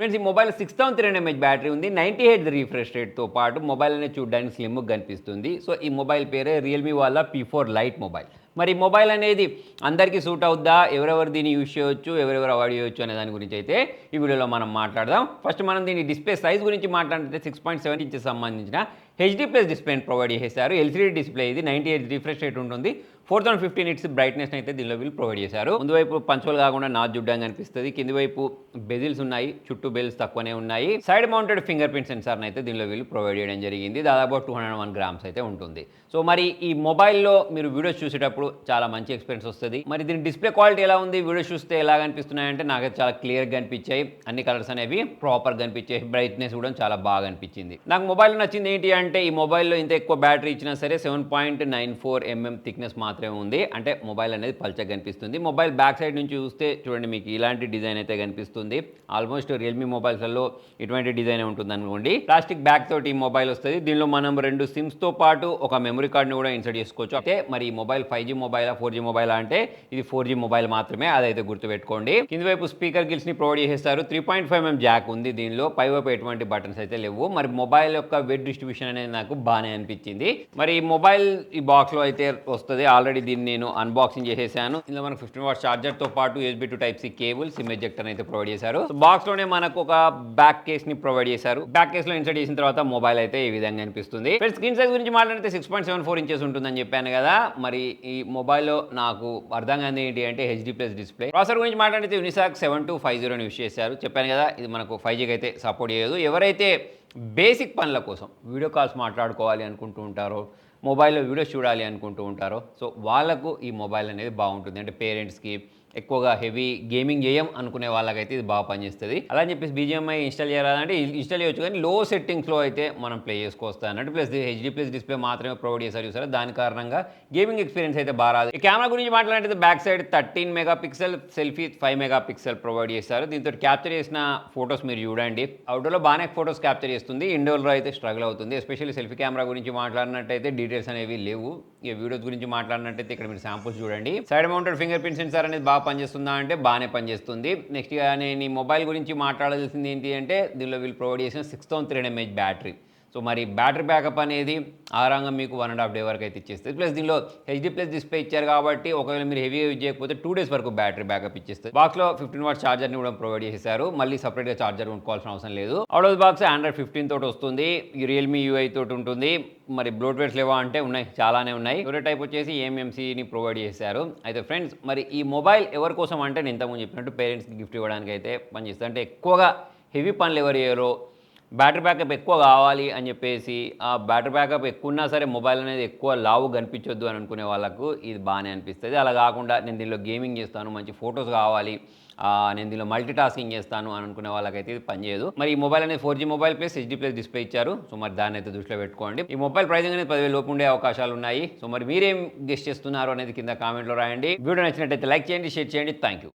Friends ఈ mobile 6300 mAh battery ఉంది. 90 hertz refresh రేట్‌తో పాటు మొబైల్ అనేది చూడడానికి స్లిమ్‌గా కనిపిస్తుంది. సో ఈ మొబైల్ పేరే రియల్‌మీ వాళ్ళ P4 లైట్ మొబైల్. మరి ఈ మొబైల్ అనేది అందరికీ సూట్ అవుద్దా? ఎవరెవరు దీన్ని యూజ్ చేయొచ్చు? ఎవరెవరు అవాయిడ్ చేయొచ్చు? అనే దాని గురించి అయితే ఈ వీడియోలో మనం మాట్లాడదాం. ఫస్ట్ మనం దీని డిస్ప్లే సైజ్ గురించి మాట్లాడితే 6.7 ఇంచెస్ సంబంధించిన హెచ్‌డీ ప్లస్ డిస్ప్లేని ప్రొవైడ్ చేశారు. ఎల్‌సీడీ డిస్ప్లే ఇది 90 హెర్ట్జ్ రిఫ్రెష్ రేట్ ఉంటుంది. 4015 నిట్స్ బ్రైట్నెస్ అయితే దీనిలో వీళ్ళు ప్రొవైడ్ చేశారు. ముందు వైపు పంచోల్ కాకుండా నాచ్ జుడ్డం కనిపిస్తుంది. కింది వైపు బెజిల్స్ ఉన్నాయి. చుట్టూ బెల్స్ తక్కువనే ఉన్నాయి. సైడ్ మౌంటెడ్ ఫింగర్ ప్రింట్ సెన్సార్ని అయితే దీనిలో వీళ్ళు ప్రొవైడ్ చేయడం జరిగింది. దాదాపు 201 గ్రామ్స్ అయితే ఉంటుంది. సో మరి ఈ మొబైల్లో మీరు వీడియోస్ చూసేటప్పుడు చాలా మంచి ఎక్స్పీరియన్స్ వస్తుంది. మరి దీని డిస్ప్లే క్వాలిటీ ఎలా ఉంది? వీడియోస్ చూస్తే ఎలా కనిపిస్తున్నాయంటే నాకైతే చాలా క్లియర్గా కనిపించాయి. అన్ని కలర్స్ అనేవి ప్రాపర్గా కనిపించాయి. బ్రైట్నెస్ కూడా చాలా బాగా అనిపించింది. నాకు మొబైల్ నచ్చింది ఏంటి అంటే ఈ మొబైల్లో ఇంత ఎక్కువ బ్యాటరీ ఇచ్చినా సరే 7.94 mm థిక్నెస్ మాత్రమే ఉంది. అంటే మొబైల్ అనేది పల్చగా కనిపిస్తుంది. మొబైల్ బ్యాక్ సైడ్ నుంచి చూస్తే చూడండి మీకు ఇలాంటి డిజైన్ అయితే కనిపిస్తుంది. ఆల్మోస్ట్ రియల్మీ మొబైల్స్లలో ఇటువంటి డిజైన్ ఉంటుంది అనుకోండి. ప్లాస్టిక్ బ్యాక్ తోటి ఈ మొబైల్ వస్తుంది. దీనిలో మనం 2 సిమ్స్తో పాటు ఒక మెమరీ కార్డ్ని కూడా ఇన్సర్ట్ చేసుకోవచ్చు. అయితే మరి ఈ మొబైల్ 5G మొబైలా 4G మొబైలా అంటే ఇది 4G మొబైల్ మాత్రమే, అదైతే గుర్తుపెట్టుకోండి. కింది వైపు స్పీకర్ గిల్స్ని ప్రొవైడ్ చేసేస్తారు. 3.5 mm జాక్ ఉంది దీనిలో. పై వైపు ఎటువంటి బటన్స్ అయితే లేవు. మరి మొబైల్ యొక్క వెయిట్ డిస్ట్రిబ్యూషన్ అనేది నాకు బాగానే అనిపించింది. మరి ఈ మొబైల్ ఈ బాక్స్లో అయితే వస్తుంది. ఆల్రెడీ దీన్ని నేను అన్బాక్సింగ్ చేసేసాను. ఇందులో మనకు 15 వాట్ ఛార్జర్తో పాటు USB to Type-C cable, SIM ejector అయితే ప్రొవైడ్ చేశారు. బాక్స్లోనే మనకు ఒక బ్యాక్ కేస్ని ప్రొవైడ్ చేశారు. బ్యాక్ కేస్లో ఇన్సర్ట్ చేసిన తర్వాత మొబైల్ అయితే ఈ విధంగా అనిపిస్తుంది. స్క్రీన్ సైజ్ గురించి మాట్లాడితే 6.74 ఇంచెస్ ఉంటుందని చెప్పాను కదా. మరి ఈ మొబైల్లో నాకు అర్థం కాని ఏంటి అంటే హెచ్‌డీ ప్లస్ డిస్ప్లే. ప్రాసెసర్ గురించి మాట్లాడితే యూనిసాక్ 7250 యూజ్ చేశారు. చెప్పాను కదా ఇది మనకు 5Gకి అయితే సపోర్ట్ చేయదు. ఎవరైతే బేసిక్ పనుల కోసం వీడియో కాల్స్ మాట్లాడుకోవాలి అనుకుంటూ ఉంటారో, మొబైల్లో వీడియోస్ చూడాలి అనుకుంటూ ఉంటారో, సో వాళ్ళకు ఈ మొబైల్ అనేది బాగుంటుంది. అంటే పేరెంట్స్కి ఎక్కువగా హెవీ గేమింగ్ చేయం అనుకునే వాళ్ళకైతే ఇది బాగా పనిచేస్తుంది. అలా అని చెప్పేసి BGMI ఇన్స్టాల్ చేయాలంటే ఇన్స్టాల్ చేయొచ్చు, కానీ లో సెట్టింగ్స్లో అయితే మనం ప్లే చేసుకోవచ్చు అన్నట్టు. ప్లస్ హెచ్‌డీ ప్లస్ డిస్ప్లే మాత్రమే ప్రొవైడ్ చేశారు చూసారా, దాని కారణంగా గేమింగ్ ఎక్స్పీరియన్స్ అయితే బాగా రాదు. ఈ కెమెరా గురించి మాట్లాడితే back side 13 megapixel, selfie 5 megapixel provide చేశారు. దీంతో క్యాప్చర్ చేసిన ఫొటోస్ మీరు చూడండి. అవుట్డోర్లో బాగానే ఫొటోస్ క్యాప్చర్ చేస్తుంది. ఇండోర్లో అయితే స్ట్రగుల్ అవుతుంది. ఎస్పెషల్లీ సెల్ఫీ కెమెరా గురించి మాట్లాడినట్టయితే డీటెయిల్స్ అనేవి లేవు. ఇక వీడియోస్ గురించి మాట్లాడినట్టయితే ఇక్కడ మీరు శాంపుల్స్ చూడండి. Side mounted finger print censor అనేది బాగా పనిచేస్తుందా అంటే బాగానే పనిచేస్తుంది. నెక్స్ట్ నేను ఈ మొబైల్ గురించి మాట్లాడాల్సింది ఏంటి అంటే దీనిలో వీళ్ళు ప్రొవైడ్ చేసిన 6300 mAh బ్యాటరీ. సో మరి బ్యాటరీ బ్యాకప్ అనేది ఆరంగా మీకు 1.5 డే వరకు అయితే ఇచ్చేస్తుంది. ప్లస్ దీనిలో హెచ్‌డీ ప్లస్ డిస్ప్లే ఇచ్చారు కాబట్టి ఒకవేళ మీరు హెవీగా యూజ్ చేయకపోతే 2 డేస్ వరకు బ్యాటరీ బ్యాకప్ ఇచ్చేస్తుంది. బాక్స్లో 15 వాట్ ఛార్జర్ని కూడా ప్రొవైడ్ చేశారు. మళ్ళీ సపరేట్గా ఛార్జర్ కొనుక్కోవాల్సిన అవసరం లేదు. అవుట్ ఆఫ్ బాక్స్ Android 15 తోటి వస్తుంది. ఈ రియల్మీ UI తోటి ఉంటుంది. మరి బ్లోట్వేర్స్ లేవా అంటే ఉన్నాయి, చాలానే ఉన్నాయి. స్టోరేజ్ టైప్ వచ్చేసి eMMCని ప్రొవైడ్ చేశారు. అయితే ఫ్రెండ్స్ మరి ఈ మొబైల్ ఎవరి కోసం అంటే నేను ఇంతకుముందు చెప్పినట్టు పేరెంట్స్కి గిఫ్ట్ ఇవ్వడానికి అయితే పనిచేస్తుంది. అంటే ఎక్కువగా హెవీ పనులు ఎవరు చేయరో, బ్యాటరీ బ్యాకప్ ఎక్కువ కావాలి అని చెప్పేసి ఆ బ్యాటరీ బ్యాకప్ ఎక్కువ ఉన్నా సరే మొబైల్ అనేది ఎక్కువ లావు కనిపించొద్దు అని అనుకునే వాళ్ళకు ఇది బాగానే అనిపిస్తుంది. అలా కాకుండా నేను దీనిలో గేమింగ్ చేస్తాను, మంచి ఫొటోస్ కావాలి, నేను దీనిలో మల్టీ టాస్కింగ్ చేస్తాను అని అనుకునే వాళ్ళకైతే ఇది పనిచేయదు. మరి ఈ మొబైల్ అనేది 4G mobile plus HD plus display ఇచ్చారు. సో మరి దాన్ని అయితే దృష్టిలో పెట్టుకోండి. ఈ మొబైల్ ప్రైసింగ్ అనేది 10,000 లోపు ఉండే అవకాశాలు ఉన్నాయి. సో మరి మీరేం గెస్ట్ చేస్తున్నారు అనేది కింద కామెంట్లో రాయండి. వీడియో నచ్చినట్టయితే లైక్ చేయండి, షేర్ చేయండి. Thank you.